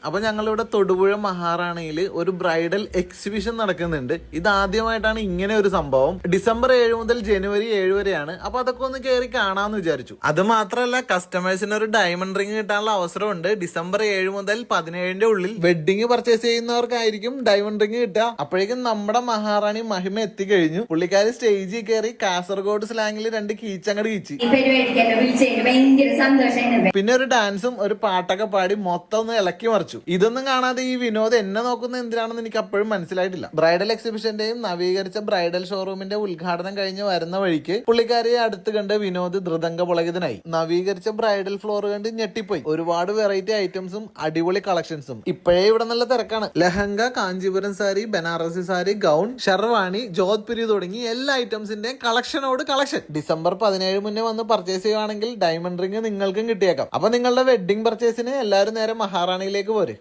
അപ്പൊ ഞങ്ങളിവിടെ തൊടുപുഴ മഹാറാണിയിൽ ഒരു ബ്രൈഡൽ എക്സിബിഷൻ നടക്കുന്നുണ്ട്. ഇത് ആദ്യമായിട്ടാണ് ഇങ്ങനെ ഒരു സംഭവം. ഡിസംബർ 7 മുതൽ ജനുവരി 7 വരെയാണ്. അപ്പൊ അതൊക്കെ ഒന്ന് കയറി കാണാന്ന് വിചാരിച്ചു. അത് മാത്രമല്ല, കസ്റ്റമേഴ്സിന് ഒരു ഡയമണ്ട് റിംഗ് കിട്ടാനുള്ള അവസരമുണ്ട്. ഡിസംബർ 7 മുതൽ 17ന്റെ ഉള്ളിൽ വെഡിങ് പർച്ചേസ് ചെയ്യുന്നവർക്കായിരിക്കും ഡയമണ്ട് റിംഗ് കിട്ടുക. അപ്പോഴേക്കും നമ്മുടെ മഹാറാണി മഹിമ എത്തിക്കഴിഞ്ഞു. പുള്ളിക്കാരി സ്റ്റേജിൽ കയറി കാസർഗോഡ് സ്ലാങ്ങിൽ 2 കീച്ചങ്ങട് കീച്ചി. പിന്നെ ഒരു ഡാൻസും ഒരു പാട്ടൊക്കെ പാടി മൊത്തം ഒന്ന് ഇളക്കി മറിച്ചു. ഇതൊന്നും കാണാതെ ഈ വിനോദം എന്നെ നോക്കുന്നത് എന്തിനാണെന്ന് എനിക്ക് അപ്പോഴും മനസ്സിലായിട്ടില്ല. ബ്രൈഡൽ എക്സിബിഷന്റെയും നവീകരിച്ച ബ്രൈഡൽ ഷോറൂമിന്റെ ഉദ്ഘാടനം കഴിഞ്ഞ് വരുന്ന വഴിക്ക് പുള്ളിക്കാരിയെ അടുത്ത് കണ്ട് വിനോദ് ധൃതംഗ പുളകിതനായി. നവീകരിച്ച ബ്രൈഡൽ ഫ്ലോർ കണ്ട് ഞെട്ടിപ്പോയി. ഒരുപാട് വെറൈറ്റി ഐറ്റംസും അടിപൊളി കളക്ഷൻസും. ഇപ്പോഴേ ഇവിടെ നല്ല തിരക്കാണ്. ലഹങ്ക, കാഞ്ചീപുരം സാരി, ബനാറസി സാരി, ഗൗൺ, ഷെർവാണി, ജോധ്പുരി തുടങ്ങി എല്ലാ ഐറ്റംസിന്റെയും കളക്ഷനോട് കളക്ഷൻ. ഡിസംബർ 17 മുന്നേ വന്ന് പർച്ചേസ് ചെയ്യുവാണെങ്കിൽ ഡയമണ്ട് റിംഗ് നിങ്ങൾക്കും കിട്ടിയേക്കാം. അപ്പൊ നിങ്ങളുടെ വെഡിങ് പർച്ചേസിന് എല്ലാവരും നേരെ മഹാറാണിയിലേക്ക് പോരെ.